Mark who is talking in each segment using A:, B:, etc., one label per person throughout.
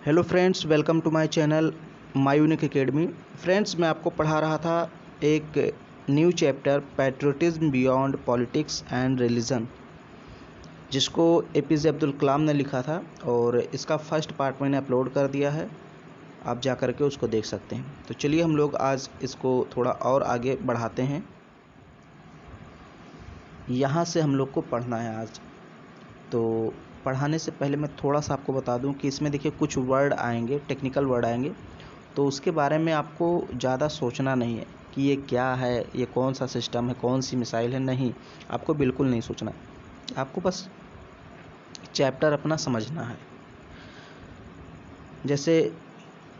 A: Hello friends, welcome to my channel my unique academy. Friends, मैं आपको पढ़ा रहा था एक new chapter patriotism beyond politics and religion, जिसको एपीजे अब्दुल कलाम ने लिखा था और इसका फर्स्ट पार्ट मैंने अपलोड कर दिया है। आप जा कर के उसको देख सकते हैं। तो चलिए हम लोग आज इसको थोड़ा और आगे बढ़ाते हैं। यहाँ से हम लोग को पढ़ना है आज। तो पढ़ाने से पहले मैं थोड़ा सा आपको बता दूं कि इसमें देखिए कुछ वर्ड आएंगे, टेक्निकल वर्ड आएंगे, तो उसके बारे में आपको ज़्यादा सोचना नहीं है कि ये क्या है, ये कौन सा सिस्टम है, कौन सी मिसाइल है। नहीं, आपको बिल्कुल नहीं सोचना, आपको बस चैप्टर अपना समझना है। जैसे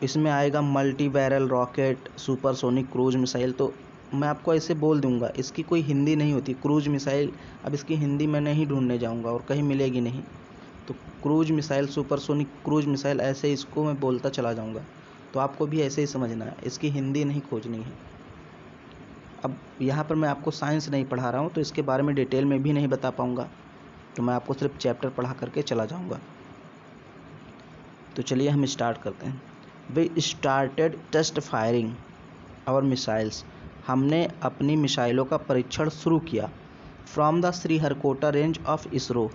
A: इसमें आएगा multi barrel rocket, supersonic cruise missile, तो मैं आपको ऐसे बोल दूंगा, इसकी कोई हिंदी नहीं होती क्रूज मिसाइल। अब इसकी हिंदी मैं नहीं ढूंढने जाऊंगा और कहीं मिलेगी नहीं। तो cruise missile, supersonic cruise missile, ऐसे इसको मैं बोलता चला जाऊंगा। तो आपको भी ऐसे ही समझना है, इसकी हिंदी नहीं खोजनी है। अब यहाँ पर मैं आपको साइंस नहीं पढ़ा रहा हूँ, तो इसके बारे में डिटेल में भी नहीं बता पाऊँगा, तो मैं आपको सिर्फ चैप्टर पढ़ा करके चला जाऊँगा। तो चलिए हम स्टार्ट करते हैं। We started test firing our missiles, हमने अपनी मिसाइलों का परीक्षण शुरू किया। From the Sriharikota range of ISRO,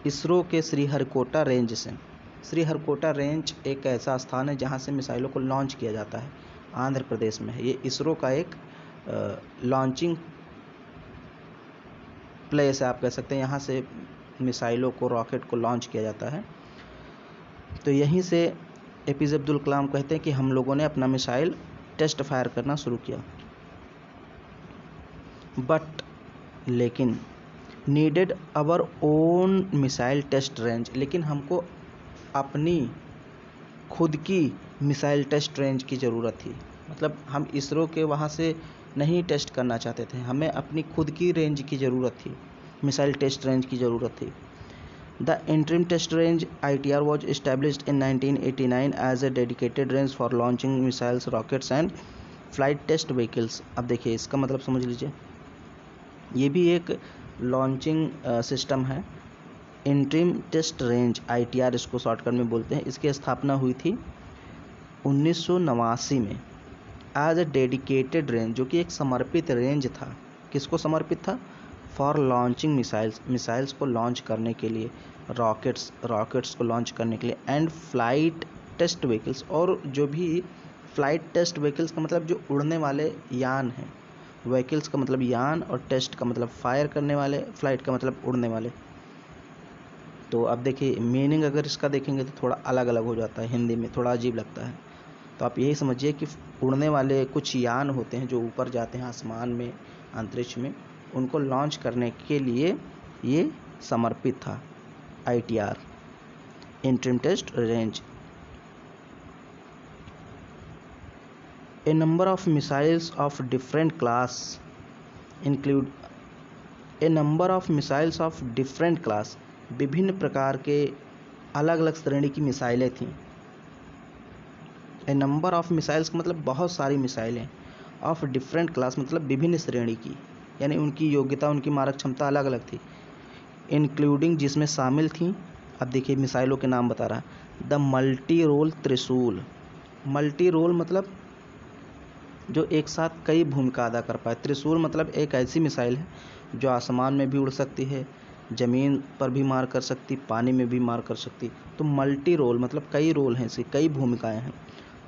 A: ISRO के श्रीहरिकोटा रेंज से। श्रीहरिकोटा रेंज एक ऐसा स्थान है जहाँ से मिसाइलों को लॉन्च किया जाता है, आंध्र प्रदेश में है। ये इसरो का एक लॉन्चिंग प्लेस है, आप कह सकते हैं। यहाँ से मिसाइलों को, रॉकेट को लॉन्च किया जाता है। तो यहीं से एपीजे अब्दुल कलाम कहते हैं कि हम लोगों ने अपना मिसाइल टेस्ट फायर करना शुरू किया। बट लेकिन needed our own missile test range, लेकिन हमको अपनी खुद की मिसाइल टेस्ट रेंज की ज़रूरत थी। मतलब हम इसरो के वहाँ से नहीं टेस्ट करना चाहते थे, हमें अपनी खुद की रेंज की ज़रूरत थी, मिसाइल टेस्ट रेंज की ज़रूरत थी। The interim test range ITR was established in 1989 as a dedicated range for launching missiles, rockets and flight test vehicles। अब देखिए इसका मतलब समझ लीजिए, ये भी एक लॉन्चिंग सिस्टम है। इंटरिम टेस्ट रेंज ITR इसको शॉर्टकट में बोलते हैं। इसकी स्थापना हुई थी 1989 में एज ए डेडिकेटेड रेंज, जो कि एक समर्पित रेंज था। किसको समर्पित था? फॉर लॉन्चिंग मिसाइल्स, मिसाइल्स को लॉन्च करने के लिए, रॉकेट्स को लॉन्च करने के लिए, एंड फ्लाइट टेस्ट व्हीकल्स, और जो भी फ्लाइट टेस्ट व्हीकल्स का मतलब जो उड़ने वाले यान हैं, व्हीकल्स का मतलब यान और टेस्ट का मतलब फायर करने वाले, फ्लाइट का मतलब उड़ने वाले। तो अब देखिए मीनिंग अगर इसका देखेंगे तो थोड़ा अलग अलग हो जाता है, हिंदी में थोड़ा अजीब लगता है। तो आप यही समझिए कि उड़ने वाले कुछ यान होते हैं जो ऊपर जाते हैं आसमान में, अंतरिक्ष में, उनको लॉन्च करने के लिए ये समर्पित था ITR, interim test range. A number of missiles of different class include, a number of missiles of different class, विभिन्न प्रकार के अलग अलग श्रेणी की मिसाइलें थीं। ए नंबर ऑफ मिसाइल्स का मतलब बहुत सारी मिसाइलें, ऑफ डिफरेंट क्लास मतलब विभिन्न श्रेणी की, यानी उनकी योग्यता, उनकी मारक क्षमता अलग अलग थी। इंक्लूडिंग जिसमें शामिल थी, अब देखिए मिसाइलों के नाम बता रहा है। द मल्टी रोल त्रिशूल, मल्टी रोल मतलब जो एक साथ कई भूमिका अदा कर पाए। त्रिशूल मतलब एक ऐसी मिसाइल है जो आसमान में भी उड़ सकती है, ज़मीन पर भी मार कर सकती, पानी में भी मार कर सकती। तो मल्टी रोल मतलब कई रोल हैं, इसकी कई भूमिकाएं हैं।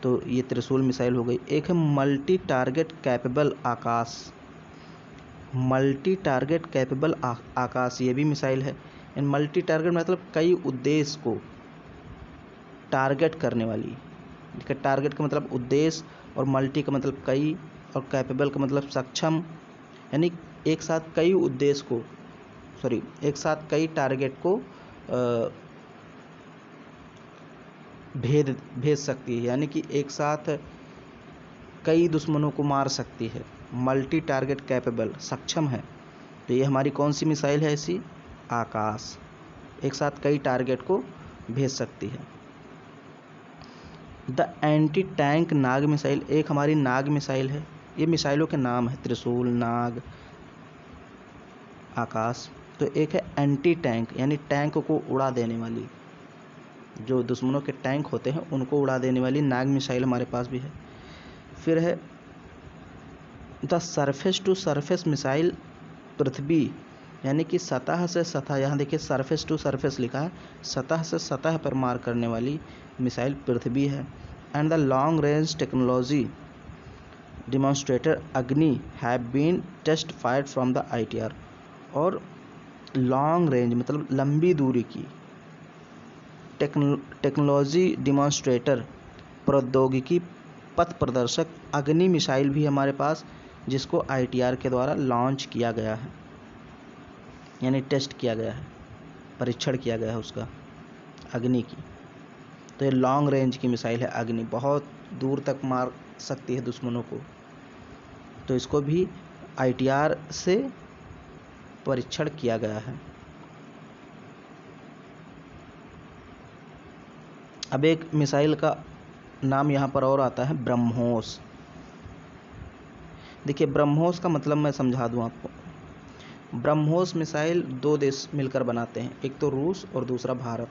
A: तो ये त्रिशूल मिसाइल हो गई। एक है मल्टी टारगेट कैपेबल आकाश, मल्टी टारगेट कैपेबल आकाश, ये भी मिसाइल है। एंड मल्टी टारगेट मतलब कई उद्देश्य को टारगेट करने वाली। टारगेट का मतलब उद्देश्य, और मल्टी का मतलब कई, और कैपेबल का मतलब सक्षम, यानी एक साथ कई उद्देश्य को, एक साथ कई टारगेट को भेज सकती है, यानी कि एक साथ कई दुश्मनों को मार सकती है। मल्टी टारगेट कैपेबल, सक्षम है। तो ये हमारी कौन सी मिसाइल है ऐसी? आकाश, एक साथ कई टारगेट को भेज सकती है। The anti tank Nag missile, एक हमारी नाग मिसाइल है। ये मिसाइलों के नाम है, त्रिशूल, नाग, आकाश। तो एक है एंटी टैंक, यानी टैंक को उड़ा देने वाली। जो दुश्मनों के टैंक होते हैं उनको उड़ा देने वाली नाग मिसाइल हमारे पास भी है। फिर है the surface to surface missile Prithvi, यानी कि सतह से सतह, यहाँ देखिए सरफेस टू सरफेस लिखा है, सतह से सतह पर मार करने वाली मिसाइल पृथ्वी है। And the long range technology demonstrator Agni have been test fired from the ITR। और लॉन्ग रेंज मतलब लंबी दूरी की टेक्नोलॉजी डिमॉन्स्ट्रेटर प्रौद्योगिकी पथ प्रदर्शक अग्नि मिसाइल भी हमारे पास, जिसको ITR के द्वारा लॉन्च किया गया है, यानी टेस्ट किया गया है, परीक्षण किया गया है उसका, अग्नि की। तो ये लॉन्ग रेंज की मिसाइल है अग्नि, बहुत दूर तक मार सकती है दुश्मनों को। तो इसको भी ITR से परीक्षण किया गया है। अब एक मिसाइल का नाम यहाँ पर और आता है ब्रह्मोस। देखिए ब्रह्मोस का मतलब मैं समझा दूँ आपको। ब्रह्मोस मिसाइल 2 देश मिलकर बनाते हैं, एक तो रूस और दूसरा भारत।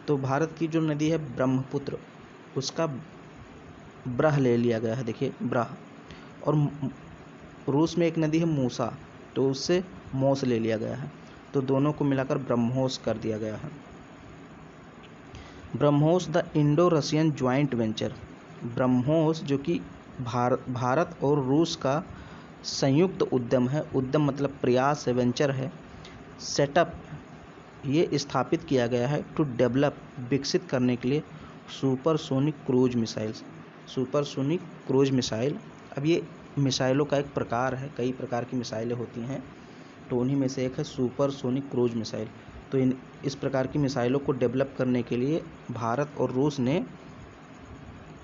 A: तो भारत की जो नदी है ब्रह्मपुत्र, उसका ब्रह ले लिया गया है, देखिए ब्रह। और रूस में एक नदी है मूसा, तो उससे मोस ले लिया गया है। तो दोनों को मिलाकर ब्रह्मोस कर दिया गया है। BrahMos the Indo Russian joint venture. BrahMos जो कि भारत और रूस का संयुक्त उद्यम है, उद्यम मतलब प्रयास है, वेंचर है, सेटअप ये स्थापित किया गया है टू डेवलप विकसित करने के लिए supersonic cruise missiles. Supersonic cruise missile, अब ये मिसाइलों का एक प्रकार है, कई प्रकार की मिसाइलें होती हैं, तो उन्हीं में से एक है सुपरसोनिक क्रूज मिसाइल। तो इस प्रकार की मिसाइलों को डेवलप करने के लिए भारत और रूस ने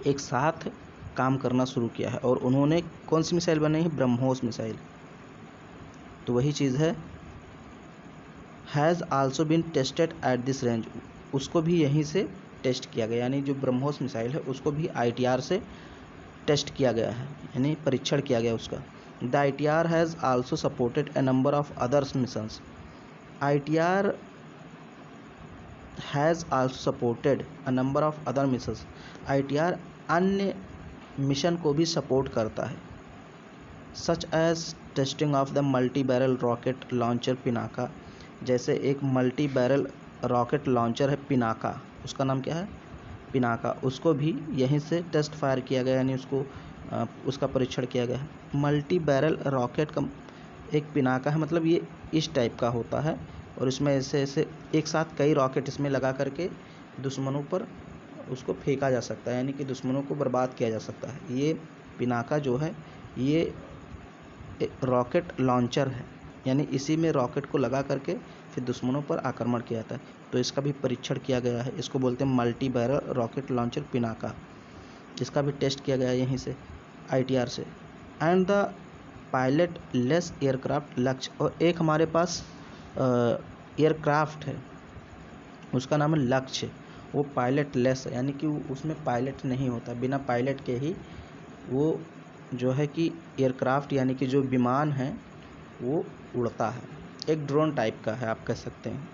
A: एक साथ काम करना शुरू किया है, और उन्होंने कौन सी मिसाइल बनाई है? ब्रह्मोस मिसाइल। तो वही चीज़ है, has also been tested at this range, उसको भी यहीं से टेस्ट किया गया, यानी जो ब्रह्मोस मिसाइल है उसको भी ITR से टेस्ट किया गया है, यानी परीक्षण किया गया उसका। The ITR has also supported a number of others missions. ITR has also supported a number of other missions. ITR अन्य मिशन को भी सपोर्ट करता है, such as testing of the multi barrel rocket launcher Pinaka. जैसे एक multi barrel rocket launcher है पिनाका, उसका नाम क्या है? पिनाका। उसको भी यहीं से टेस्ट फायर किया गया, यानी उसका परीक्षण किया गया है। मल्टी बैरल रॉकेट का एक पिनाका है, मतलब ये इस टाइप का होता है, और इसमें ऐसे ऐसे एक साथ कई रॉकेट इसमें लगा करके दुश्मनों पर उसको फेंका जा सकता है, यानी कि दुश्मनों को बर्बाद किया जा सकता है। ये पिनाका जो है ये रॉकेट लॉन्चर है, यानी इसी में रॉकेट को लगा करके फिर दुश्मनों पर आक्रमण किया जाता है। तो इसका भी परीक्षण किया गया है, इसको बोलते हैं multi barrel rocket launcher Pinaka. इसका भी टेस्ट किया गया यहीं से ITR से। And the pilot less aircraft लक्ष्य, और एक हमारे पास एयरक्राफ्ट है, उसका नाम है लक्ष्य। वो पायलट लेस है, यानी कि उसमें पायलट नहीं होता, बिना पायलट के ही वो जो है कि एयरक्राफ्ट यानी कि जो विमान है वो उड़ता है। एक ड्रोन टाइप का है, आप कह सकते हैं,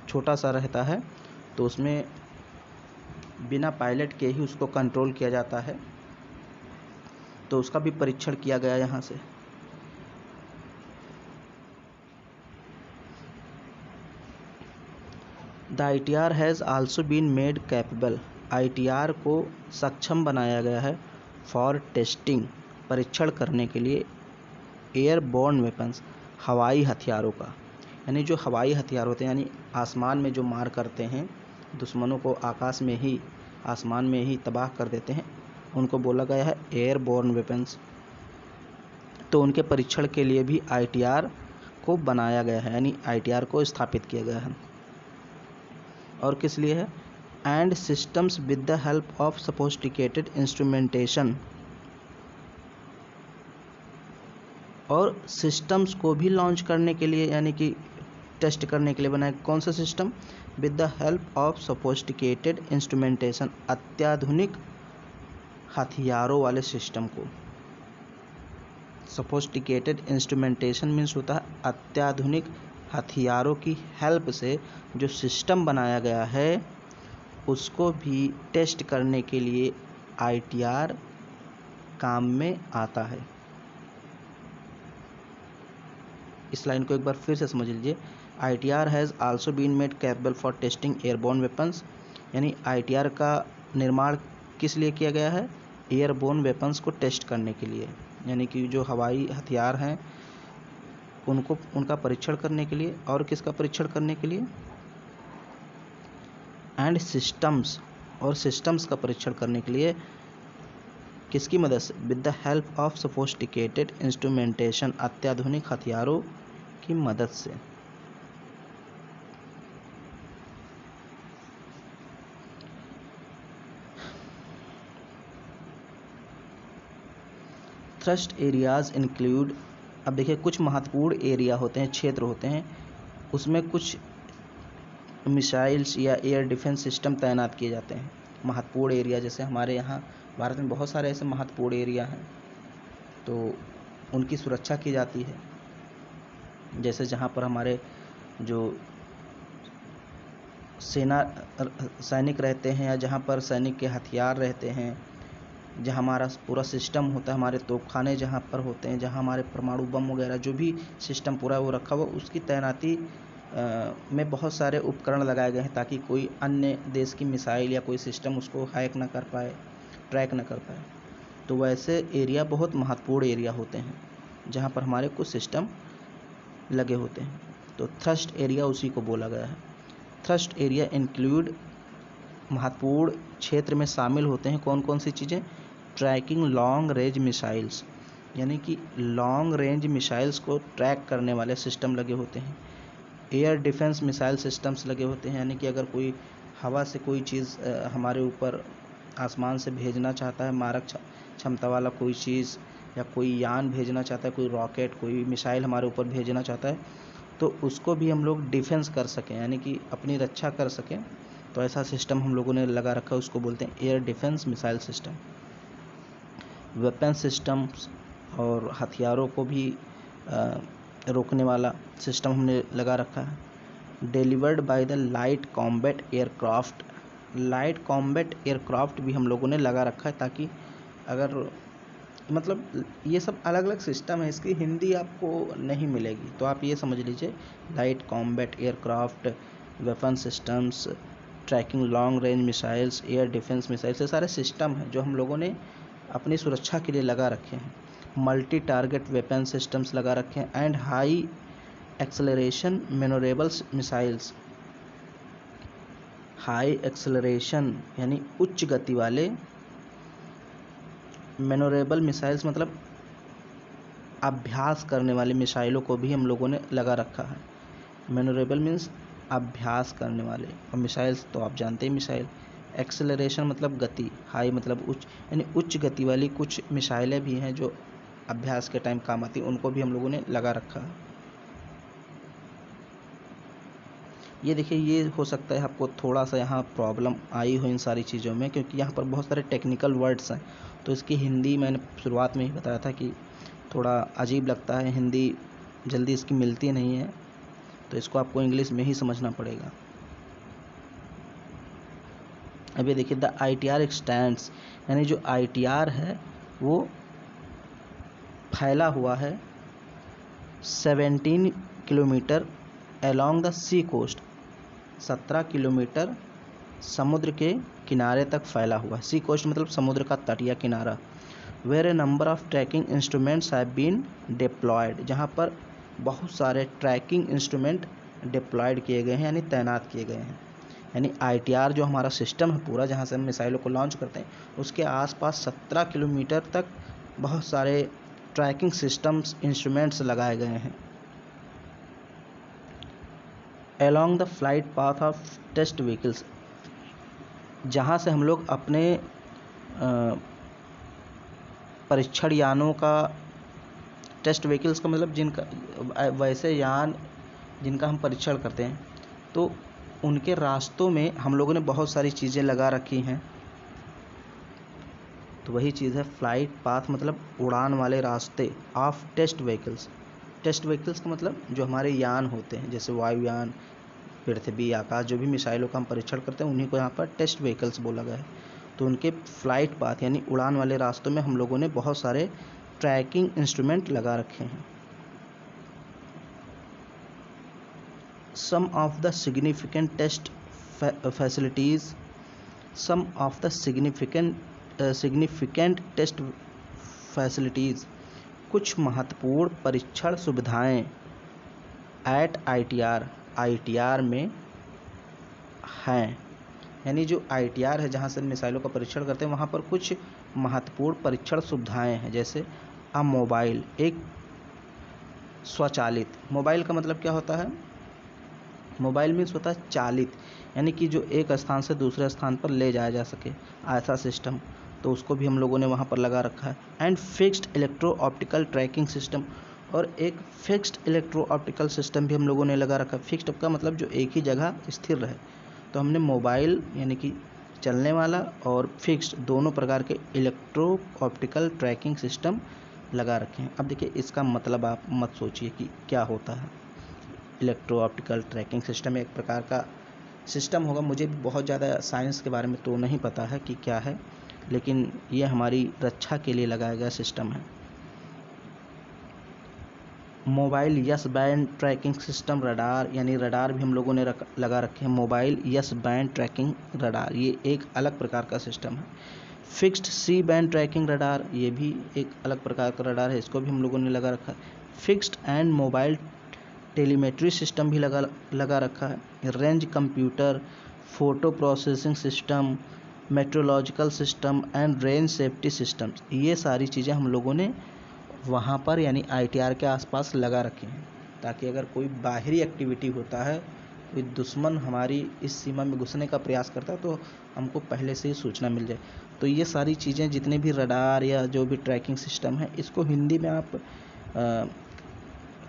A: छोटा सा रहता है, तो उसमें बिना पायलट के ही उसको कंट्रोल किया जाता है। तो उसका भी परीक्षण किया गया यहाँ से। The ITR has also been made capable. ITR को सक्षम बनाया गया है फॉर टेस्टिंग, परीक्षण करने के लिए, एयरबोर्न वेपन्स, हवाई हथियारों का। यानी जो हवाई हथियार होते हैं, यानी आसमान में जो मार करते हैं दुश्मनों को, आकाश में ही आसमान में ही तबाह कर देते हैं, उनको बोला गया है एयरबोर्न वेपन्स। तो उनके परीक्षण के लिए भी ITR को बनाया गया है, यानी ITR को स्थापित किया गया है। और किस लिए है? And systems with the help of sophisticated instrumentation, और सिस्टम्स को भी लॉन्च करने के लिए, यानी कि टेस्ट करने के लिए बनाए। कौन सा system? With the help of sophisticated instrumentation, अत्याधुनिक हथियारों वाले सिस्टम को। सोफिस्टिकेटेड इंस्ट्रूमेंटेशन मीन्स होता है अत्याधुनिक हथियारों की हेल्प से जो सिस्टम बनाया गया है उसको भी टेस्ट करने के लिए ITR काम में आता है। इस लाइन को एक बार फिर से समझ लीजिए। ITR has also been made capable for testing airborne weapons, यानी ITR का निर्माण किस लिए किया गया है? एयरबोर्न वेपन्स को टेस्ट करने के लिए, यानी कि जो हवाई हथियार हैं उनका परीक्षण करने के लिए। और किसका परीक्षण करने के लिए? एंड सिस्टम्स, और सिस्टम्स का परीक्षण करने के लिए किसकी मदद से? With the help of sophisticated instrumentation, अत्याधुनिक हथियारों की मदद से। थ्रस्ट एरियाज इंक्लूड, अब देखिए कुछ महत्वपूर्ण एरिया होते हैं, क्षेत्र होते हैं, उसमें कुछ मिसाइल्स या एयर डिफेंस सिस्टम तैनात किए जाते हैं। महत्वपूर्ण एरिया, जैसे हमारे यहाँ भारत में बहुत सारे ऐसे महत्वपूर्ण एरिया हैं तो उनकी सुरक्षा की जाती है। जैसे जहाँ पर हमारे जो सैनिक रहते हैं या जहाँ पर सैनिक के हथियार रहते हैं, जहाँ हमारा पूरा सिस्टम होता है, हमारे तोपखाने जहाँ पर होते हैं, जहाँ हमारे परमाणु बम वगैरह जो भी सिस्टम पूरा वो रखा हुआ, उसकी तैनाती में बहुत सारे उपकरण लगाए गए हैं ताकि कोई अन्य देश की मिसाइल या कोई सिस्टम उसको हैक ना कर पाए, ट्रैक ना कर पाए। तो वैसे एरिया बहुत महत्वपूर्ण एरिया होते हैं जहाँ पर हमारे कुछ सिस्टम लगे होते हैं। तो थ्रस्ट एरिया उसी को बोला गया है। थ्रस्ट एरिया इंक्लूड, महत्वपूर्ण क्षेत्र में शामिल होते हैं कौन कौन सी चीज़ें? ट्रैकिंग लॉन्ग रेंज मिसाइल्स, यानी कि लॉन्ग रेंज मिसाइल्स को ट्रैक करने वाले सिस्टम लगे होते हैं। एयर डिफेंस मिसाइल सिस्टम्स लगे होते हैं, यानी कि अगर कोई हवा से कोई चीज़ हमारे ऊपर आसमान से भेजना चाहता है, मारक क्षमता वाला कोई चीज़, या कोई यान भेजना चाहता है, कोई रॉकेट, कोई मिसाइल हमारे ऊपर भेजना चाहता है, तो उसको भी हम लोग डिफेंस कर सकें, यानी कि अपनी रक्षा कर सकें, तो ऐसा सिस्टम हम लोगों ने लगा रखा है, उसको बोलते हैं air defence missile system. Weapon systems, और हथियारों को भी रोकने वाला सिस्टम हमने लगा रखा है। Delivered by the light combat aircraft, light combat aircraft भी हम लोगों ने लगा रखा है ताकि अगर, मतलब ये सब अलग अलग सिस्टम है, इसकी हिंदी आपको नहीं मिलेगी, तो आप ये समझ लीजिए light combat aircraft, weapon systems, tracking long range missiles, air defence missiles, ये सारे सिस्टम हैं जो हम लोगों ने अपनी सुरक्षा के लिए लगा रखे हैं। मल्टी टारगेट वेपन सिस्टम्स लगा रखे हैं। And high acceleration manoeuvrable missiles, high acceleration यानी उच्च गति वाले, मैनोरेबल मिसाइल्स मतलब अभ्यास करने वाली मिसाइलों को भी हम लोगों ने लगा रखा है। मैनोरेबल मीन्स अभ्यास करने वाले, और मिसाइल्स तो आप जानते ही मिसाइल। एक्सेलरेशन मतलब गति, हाई मतलब उच्च, यानी उच्च गति वाली कुछ मिसाइलें भी हैं जो अभ्यास के टाइम काम आती, उनको भी हम लोगों ने लगा रखा है। ये देखिए, ये हो सकता है आपको थोड़ा सा यहाँ प्रॉब्लम आई हो इन सारी चीज़ों में, क्योंकि यहाँ पर बहुत सारे टेक्निकल वर्ड्स हैं, तो इसकी हिंदी मैंने शुरुआत में ही बताया था कि थोड़ा अजीब लगता है, हिंदी जल्दी इसकी मिलती नहीं है, तो इसको आपको इंग्लिश में ही समझना पड़ेगा। अब ये देखिए, द ITR एक्सटेंड्स, यानी जो ITR है वो फैला हुआ है 17 kilometre along the sea coast, 17 kilometre समुद्र के किनारे तक फैला हुआ है। सी कोस्ट मतलब समुद्र का तट या किनारा। Where a number of tracking instruments have been deployed, जहाँ पर बहुत सारे ट्रैकिंग इंस्ट्रूमेंट डिप्लॉयड किए गए हैं, यानी तैनात किए गए हैं। यानी ITR जो हमारा सिस्टम है पूरा, जहाँ से हम मिसाइलों को लॉन्च करते हैं, उसके आसपास 17 किलोमीटर तक बहुत सारे ट्रैकिंग सिस्टम्स, इंस्ट्रूमेंट्स लगाए गए हैं। Along the flight path of test vehicles, जहाँ से हम लोग अपने परीक्षण यानों का, टेस्ट व्हीकल्स का मतलब जिनका, वैसे यान जिनका हम परीक्षण करते हैं, तो उनके रास्तों में हम लोगों ने बहुत सारी चीज़ें लगा रखी हैं। तो वही चीज़ है फ्लाइट पाथ, मतलब उड़ान वाले रास्ते, of test vehicles, test vehicles का मतलब जो हमारे यान होते हैं, जैसे वायुयान, पृथ्वी, आकाश, जो भी मिसाइलों का हम परीक्षण करते हैं उन्हीं को यहाँ पर टेस्ट व्हीकल्स बोला गया है। तो उनके फ्लाइट पाथ यानी उड़ान वाले रास्तों में हम लोगों ने बहुत सारे ट्रैकिंग इंस्ट्रूमेंट लगा रखे हैं। Some of the significant test facilities, some of the significant test facilities, कुछ महत्वपूर्ण परीक्षण सुविधाएं एट ITR में हैं। यानी जो ITR है जहाँ से मिसाइलों का परीक्षण करते हैं वहाँ पर कुछ महत्वपूर्ण परीक्षण सुविधाएं हैं। जैसे मोबाइल, एक स्वचालित, मोबाइल का मतलब क्या होता है, मोबाइल मीन्स होता है चालित, यानी कि जो एक स्थान से दूसरे स्थान पर ले जाया जा सके, ऐसा सिस्टम, तो उसको भी हम लोगों ने वहाँ पर लगा रखा है। And fixed electro optical tracking system, और एक फिक्स्ड इलेक्ट्रो ऑप्टिकल सिस्टम भी हम लोगों ने लगा रखा है। फिक्स्ड का मतलब जो एक ही जगह स्थिर रहे, तो हमने मोबाइल यानी कि चलने वाला और फिक्स्ड दोनों प्रकार के इलेक्ट्रो ऑप्टिकल ट्रैकिंग सिस्टम लगा रखे हैं। अब देखिए इसका मतलब आप मत सोचिए कि क्या होता है। इलेक्ट्रो ऑप्टिकल ट्रैकिंग सिस्टम एक प्रकार का सिस्टम होगा, मुझे भी बहुत ज़्यादा साइंस के बारे में तो नहीं पता है कि क्या है, लेकिन ये हमारी रक्षा के लिए लगाया गया सिस्टम है। Mobile S band tracking system, radar, यानी रडार भी हम लोगों ने लगा रखे हैं। Mobile S band tracking radar, ये एक अलग प्रकार का सिस्टम है। Fixed C band tracking radar, ये भी एक अलग प्रकार का रडार है, इसको भी हम लोगों ने लगा रखा है। Fixed and mobile telemetry system भी लगा रखा है। Range computer, photo processing system, meteorological system and range safety systems, ये सारी चीज़ें हम लोगों ने वहाँ पर यानी ITR के आसपास लगा रखे हैं, ताकि अगर कोई बाहरी एक्टिविटी होता है, कोई दुश्मन हमारी इस सीमा में घुसने का प्रयास करता है, तो हमको पहले से ही सूचना मिल जाए। तो ये सारी चीज़ें, जितने भी रडार या जो भी ट्रैकिंग सिस्टम है, इसको हिंदी में आप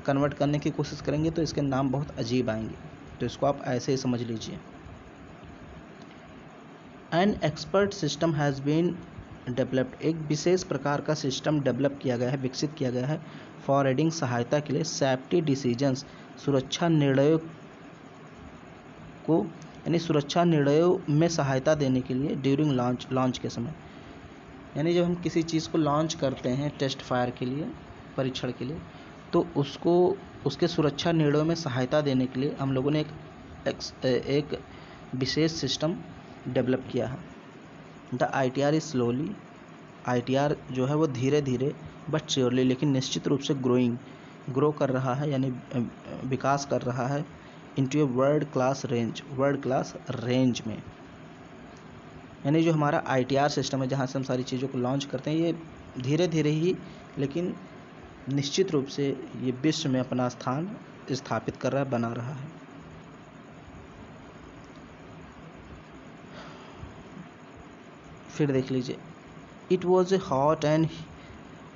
A: कन्वर्ट करने की कोशिश करेंगे तो इसके नाम बहुत अजीब आएंगे, तो इसको आप ऐसे ही समझ लीजिए। An expert system has been developed, एक विशेष प्रकार का सिस्टम डेवलप किया गया है, विकसित किया गया है फॉर एडिंग, सहायता के लिए, सेफ्टी डिसीजंस, सुरक्षा निर्णयों को, यानी सुरक्षा निर्णयों में सहायता देने के लिए, ड्यूरिंग लॉन्च के समय, यानी जब हम किसी चीज़ को लॉन्च करते हैं टेस्ट फायर के लिए, परीक्षण के लिए, तो उसको उसके सुरक्षा निर्णयों में सहायता देने के लिए हम लोगों ने एक विशेष सिस्टम डेवलप किया है। The ITR is slowly, ITR जो है वो धीरे धीरे बट श्योरली, लेकिन निश्चित रूप से ग्रो कर रहा है, यानी विकास कर रहा है into a world class range में। यानी जो हमारा ITR सिस्टम है, जहाँ से हम सारी चीज़ों को लॉन्च करते हैं, ये धीरे धीरे ही लेकिन निश्चित रूप से ये विश्व में अपना स्थान स्थापित कर रहा है, बना रहा है। फिर देख लीजिए, it was a hot and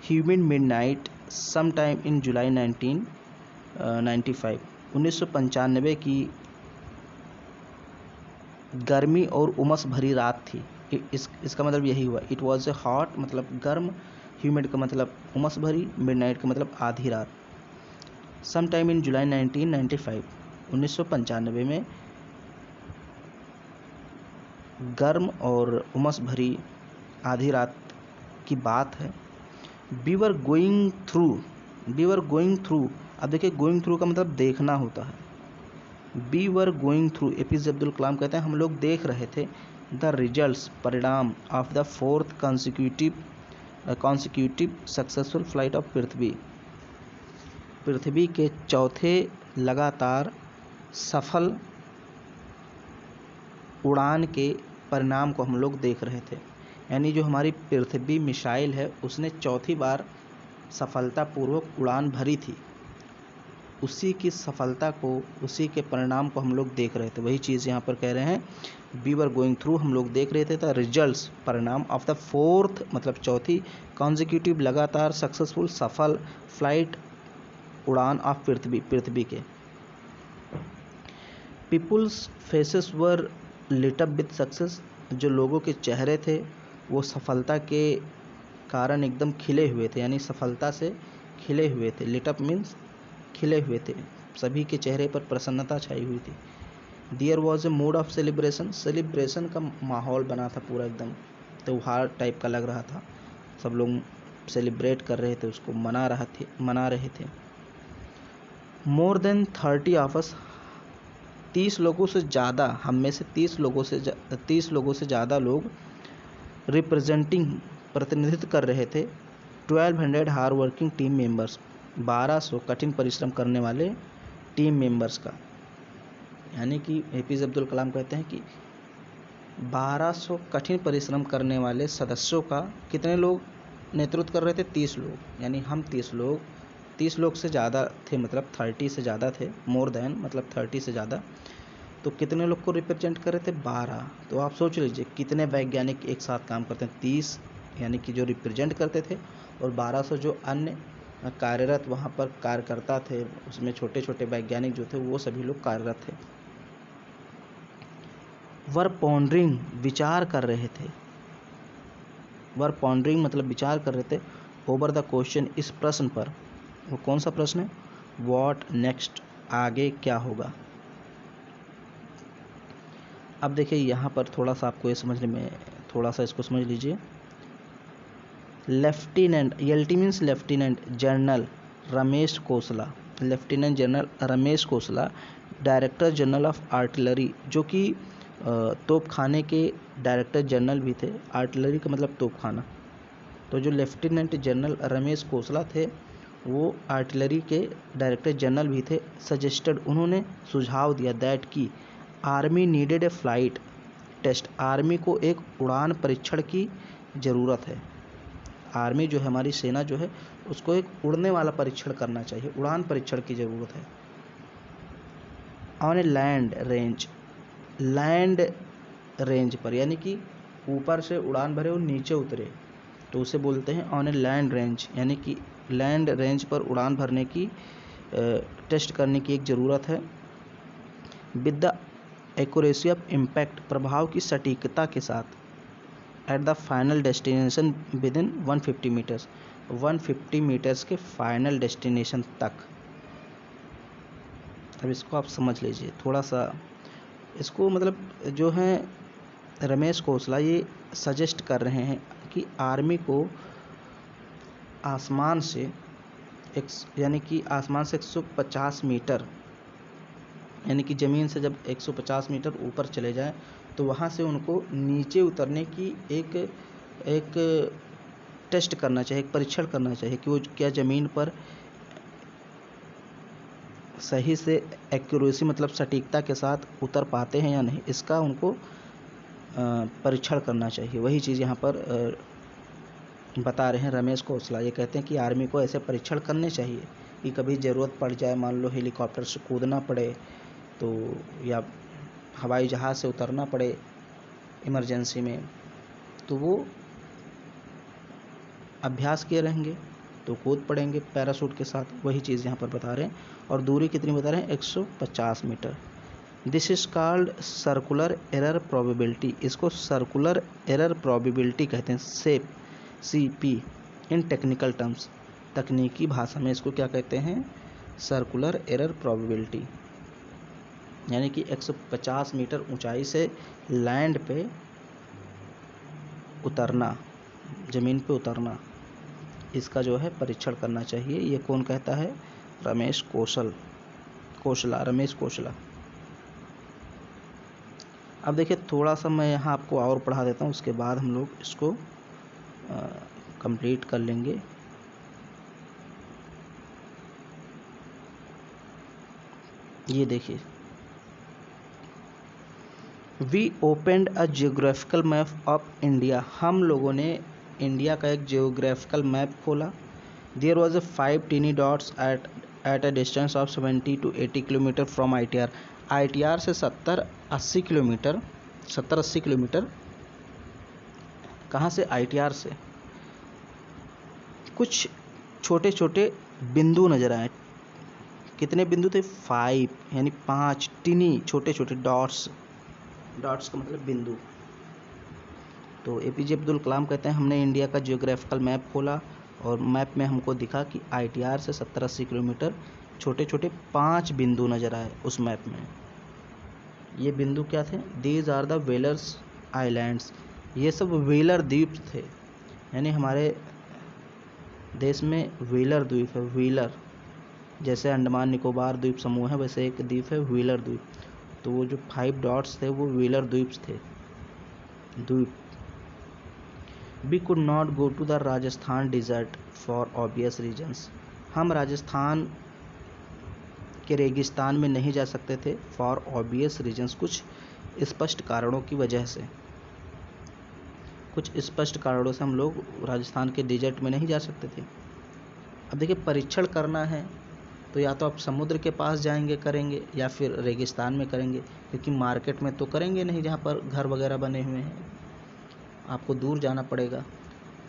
A: humid midnight some time in July 1995, 1995 की गर्मी और उमस भरी रात थी। इसका मतलब यही हुआ, इट वॉज ए हॉट मतलब गर्म, ह्यूमिड का मतलब उमस भरी, मिडनाइट का मतलब आधी रात। सम टाइम इन जुलाई 1995, 1995 में गर्म और उमस भरी आधी रात की बात है। वी वर गोइंग थ्रू, अब देखिए गोइंग थ्रू का मतलब देखना होता है। We were going through, APJ Abdul Kalam कहते हैं हम लोग देख रहे थे, द रिजल्ट्स, परिणाम, of the fourth consecutive successful flight of Prithvi के चौथे लगातार सफल उड़ान के परिणाम को हम लोग देख रहे थे। यानी जो हमारी पृथ्वी मिसाइल है उसने चौथी बार सफलतापूर्वक उड़ान भरी थी, उसी की सफलता को, उसी के परिणाम को हम लोग देख रहे थे। वही चीज़ यहाँ पर कह रहे हैं, वी वर गोइंग थ्रू, हम लोग देख रहे थे, द रिजल्ट्स, परिणाम, ऑफ द फोर्थ मतलब चौथी, कॉन्जिक्यूटिव लगातार, सक्सेसफुल सफल, फ्लाइट उड़ान ऑफ पृथ्वी के। People's faces were lit up with success, जो लोगों के चेहरे थे वो सफलता के कारण एकदम खिले हुए थे, यानी सफलता से खिले हुए थे। लिट अप मीन्स खिले हुए थे, सभी के चेहरे पर प्रसन्नता छाई हुई थी। There was a mood of celebration, celebration का माहौल बना था, पूरा एकदम त्योहार टाइप का लग रहा था, सब लोग सेलिब्रेट कर रहे थे, उसको मना रहे थे। मोर देन 30 ऑफ अस, 30 लोगों से ज़्यादा, हम में से 30 लोगों से ज़्यादा लोग रिप्रेजेंटिंग, प्रतिनिधित्व कर रहे थे 1200 हार्ड वर्किंग टीम मेंबर्स, 1200 कठिन परिश्रम करने वाले टीम मेंबर्स का। यानी कि एपीजे अब्दुल कलाम कहते हैं कि 1200 कठिन परिश्रम करने वाले सदस्यों का कितने लोग नेतृत्व कर रहे थे? 30 लोग। यानी हम 30 लोग से ज़्यादा थे, मतलब 30 से ज़्यादा थे, मोर देन मतलब 30 से ज़्यादा। तो कितने लोग को रिप्रेजेंट कर रहे थे? 12। तो आप सोच लीजिए कितने वैज्ञानिक एक साथ काम करते हैं। 30 यानी कि जो रिप्रेजेंट करते थे, और 1200 जो अन्य कार्यरत वहाँ पर कार्यकर्ता थे, उसमें छोटे छोटे वैज्ञानिक जो थे वो सभी लोग कार्यरत थे। वर पॉन्डरिंग, विचार कर रहे थे। वर पॉन्डरिंग मतलब विचार कर रहे थे ओवर द क्वेश्चन, इस प्रश्न पर। वो कौन सा प्रश्न है? व्हाट नेक्स्ट, आगे क्या होगा। अब देखिए यहाँ पर थोड़ा सा आपको ये समझने में, थोड़ा सा इसको समझ लीजिए। Lieutenant, LT means lieutenant general Ramesh Kosla, lieutenant general Ramesh Kosla, director general of artillery, जो कि तोपखाने के डायरेक्टर जनरल भी थे। आर्टिलरी का मतलब तोपखाना। तो जो लेफ्टिनेंट जनरल रमेश कोसला थे वो आर्टिलरी के डायरेक्टर जनरल भी थे। सजेस्टेड, उन्होंने सुझाव दिया, दैट की आर्मी नीडेड ए फ्लाइट टेस्ट, आर्मी को एक उड़ान परीक्षण की ज़रूरत है। आर्मी जो है, हमारी सेना जो है, उसको एक उड़ने वाला परीक्षण करना चाहिए, उड़ान परीक्षण की ज़रूरत है। On a land range, land range पर, यानी कि ऊपर से उड़ान भरे और नीचे उतरे, तो उसे बोलते हैं ऑन ए लैंड रेंज, यानी कि लैंड रेंज पर उड़ान भरने की, टेस्ट करने की एक ज़रूरत है। With the accuracy of impact, प्रभाव की सटीकता के साथ। At the final destination within 150 metres, 150 metres के फाइनल डेस्टिनेशन तक। अब इसको आप समझ लीजिए थोड़ा सा, इसको मतलब जो है रमेश कोसला ये सजेस्ट कर रहे हैं कि आर्मी को आसमान से यानी कि आसमान से 150 मीटर, यानी कि ज़मीन से जब 150 मीटर ऊपर चले जाएं तो वहाँ से उनको नीचे उतरने की एक टेस्ट करना चाहिए, एक परीक्षण करना चाहिए कि वो क्या ज़मीन पर सही से एक्यूरेसी मतलब सटीकता के साथ उतर पाते हैं या नहीं, इसका उनको परीक्षण करना चाहिए। वही चीज़ यहाँ पर बता रहे हैं रमेश कोसला। ये कहते हैं कि आर्मी को ऐसे परीक्षण करने चाहिए कि कभी ज़रूरत पड़ जाए, मान लो हेलीकॉप्टर से कूदना पड़े तो, या हवाई जहाज़ से उतरना पड़े इमरजेंसी में, तो वो अभ्यास किए रहेंगे तो कूद पड़ेंगे पैराशूट के साथ। वही चीज़ यहाँ पर बता रहे हैं। और दूरी कितनी बता रहे हैं? 150 metre. This is called circular error probability, इसको सर्कुलर एरर प्रोबेबिलिटी कहते हैं, सेप CP इन टेक्निकल टर्म्स, तकनीकी भाषा में इसको क्या कहते हैं? Circular error probability. यानी कि 150 मीटर ऊंचाई से लैंड पे उतरना, ज़मीन पे उतरना, इसका जो है परीक्षण करना चाहिए। ये कौन कहता है? रमेश कोसला। अब देखिए थोड़ा सा मैं यहाँ आपको और पढ़ा देता हूँ, उसके बाद हम लोग इसको कंप्लीट कर लेंगे। ये देखिए, we opened a geographical map of India, हम लोगों ने इंडिया का एक जियोग्राफिकल मैप खोला। There was a 5 tiny dots at a distance of 70 to 80 kilometre from ITR, ITR से 70-80 किलोमीटर, कहाँ से? ITR से। कुछ छोटे छोटे बिंदु नज़र आए। कितने बिंदु थे? 5, यानी 5 टीनी छोटे छोटे डॉट्स का मतलब बिंदु। तो APJ अब्दुल कलाम कहते हैं हमने इंडिया का जियोग्राफिकल मैप खोला और मैप में हमको दिखा कि ITR से 70-80 किलोमीटर छोटे छोटे 5 बिंदु नज़र आए उस मैप में। ये बिंदु क्या थे? These are the Wheelers islands. ये सब व्हीलर द्वीप थे, यानी हमारे देश में व्हीलर द्वीप है। व्हीलर जैसे अंडमान निकोबार द्वीप समूह है, वैसे एक द्वीप है व्हीलर द्वीप। तो वो जो 5 डॉट्स थे वो व्हीलर द्वीप थे, द्वीप। We could not go to the Rajasthan desert for obvious reasons. हम राजस्थान के रेगिस्तान में नहीं जा सकते थे फॉर ऑब्वियस रीजन्स, कुछ स्पष्ट कारणों की वजह से। कुछ स्पष्ट कारणों से हम लोग राजस्थान के डिजर्ट में नहीं जा सकते थे। अब देखिए, परीक्षण करना है तो या तो आप समुद्र के पास जाएंगे करेंगे, या फिर रेगिस्तान में करेंगे, क्योंकि मार्केट में तो करेंगे नहीं जहाँ पर घर वगैरह बने हुए हैं, आपको दूर जाना पड़ेगा।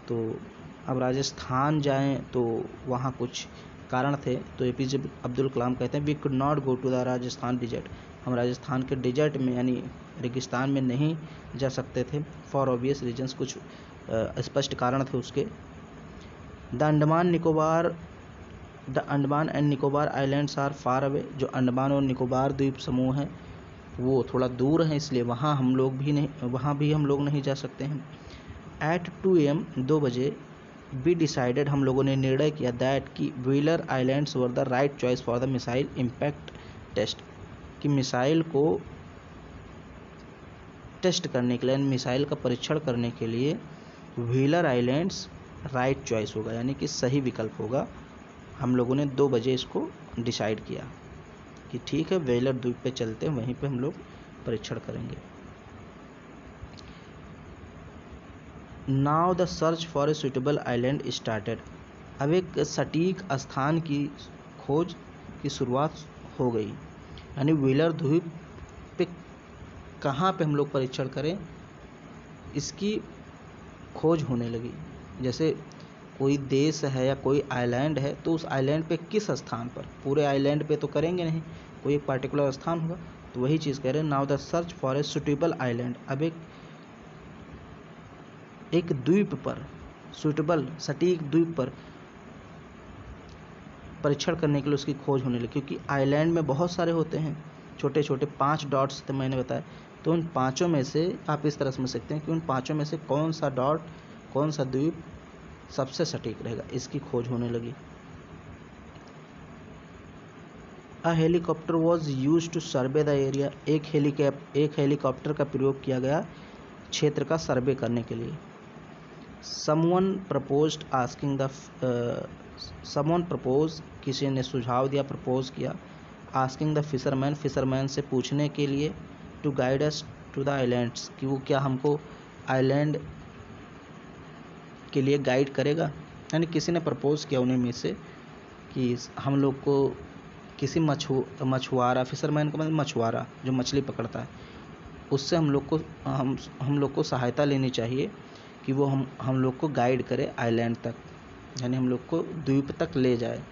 A: तो अब राजस्थान जाएं तो वहाँ कुछ कारण थे। तो APJ अब्दुल कलाम कहते हैं we could not go to the Rajasthan desert. हम राजस्थान के डिजर्ट में यानी रेगिस्तान में नहीं जा सकते थे फॉर ऑब्वियस रीजन्स, कुछ स्पष्ट कारण थे उसके। The Andaman and Nicobar islands are far away. जो अंडमान और निकोबार द्वीप समूह है वो थोड़ा दूर है, इसलिए वहाँ भी हम लोग नहीं जा सकते हैं। एट 2 AM 2 बजे वी डिसाइडेड, हम लोगों ने निर्णय किया, दैट कि Wheeler islands were the right choice for the missile impact test, कि मिसाइल को टेस्ट करने के लिए, मिसाइल का परीक्षण करने के लिए व्हीलर आइलैंड्स राइट चॉइस होगा, यानी कि सही विकल्प होगा। हम लोगों ने 2 बजे इसको डिसाइड किया कि ठीक है, व्हीलर द्वीप पे चलते हैं, वहीं पे हम लोग परीक्षण करेंगे। Now the search for a suitable island started. अब एक सटीक स्थान की खोज की शुरुआत हो गई, यानी व्हीलर द्वीप पे कहाँ पे हम लोग परीक्षण करें इसकी खोज होने लगी। जैसे कोई देश है या कोई आइलैंड है तो उस आइलैंड पे किस स्थान पर, पूरे आइलैंड पे तो करेंगे नहीं, कोई एक पार्टिकुलर स्थान होगा। तो वही चीज़ कह रहे हैं, now the search for a suitable island. अब एक द्वीप पर, सुटेबल सटीक द्वीप पर परीक्षण करने के लिए उसकी खोज होने लगी, क्योंकि आइलैंड में बहुत सारे होते हैं, छोटे छोटे 5 डॉट्स थे मैंने बताया। तो उन 5 में से आप इस तरह समझ सकते हैं कि उन 5 में से कौन सा डॉट, कौन सा द्वीप सबसे सटीक रहेगा, इसकी खोज होने लगी। A helicopter was use to survey the area. एक हेलीकॉप्टर का प्रयोग किया गया क्षेत्र का सर्वे करने के लिए। समवन प्रपोज, किसी ने सुझाव दिया, प्रपोज किया। आस्किंग द फिशरमैन से पूछने के लिए। To guide us to the islands, कि वो क्या हमको आइलैंड के लिए गाइड करेगा। यानी किसी ने प्रपोज किया उन्हीं में से कि हम लोग को किसी मछुआरा, फिशरमैन का मतलब मछुआरा जो मछली पकड़ता है, उससे हम लोग को सहायता लेनी चाहिए कि वो हम लोग को गाइड करे आइलैंड तक, यानी हम लोग को द्वीप तक ले जाए।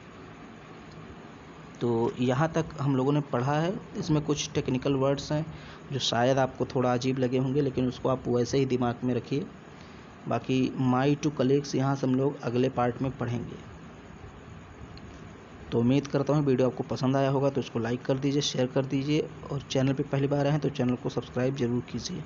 A: तो यहाँ तक हम लोगों ने पढ़ा है। इसमें कुछ टेक्निकल वर्ड्स हैं जो शायद आपको थोड़ा अजीब लगे होंगे, लेकिन उसको आप वैसे ही दिमाग में रखिए। बाकी माई टू कलीग्स यहाँ से हम लोग अगले पार्ट में पढ़ेंगे। तो उम्मीद करता हूँ वीडियो आपको पसंद आया होगा, तो इसको लाइक कर दीजिए, शेयर कर दीजिए, और चैनल पे पहली बार आए हैं तो चैनल को सब्सक्राइब जरूर कीजिए।